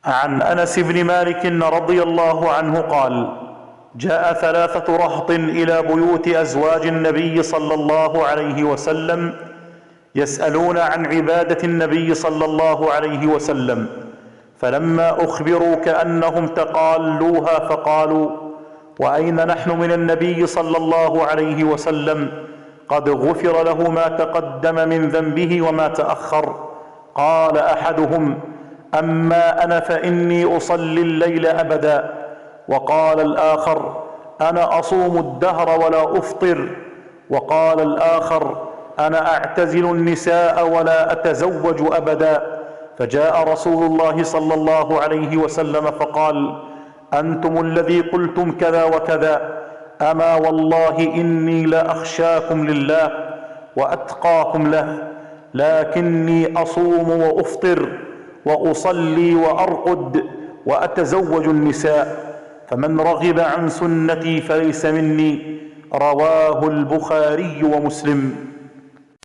عن أنس بن مالك رضي الله عنه قال: جاء 3 رهط إلى بيوت أزواج النبي صلى الله عليه وسلم يسألون عن عبادة النبي صلى الله عليه وسلم، فلما أخبروا كأنهم تقالوها فقالوا: وأين نحن من النبي صلى الله عليه وسلم؟ قد غفر له ما تقدم من ذنبه وما تأخر. قال أحدهم: أما أنا فإني أصلي الليل أبدا. وقال الآخر: أنا أصوم الدهر ولا أفطر. وقال الآخر: أنا أعتزل النساء ولا أتزوج أبدا. فجاء رسول الله صلى الله عليه وسلم فقال: أنتم الذي قلتم كذا وكذا، أما والله إني لأخشاكم لله وأتقاكم له، لكني أصوم وأفطر وأصلي وأرقد وأتزوج النساء، فمن رغب عن سنتي فليس مني. رواه البخاري ومسلم.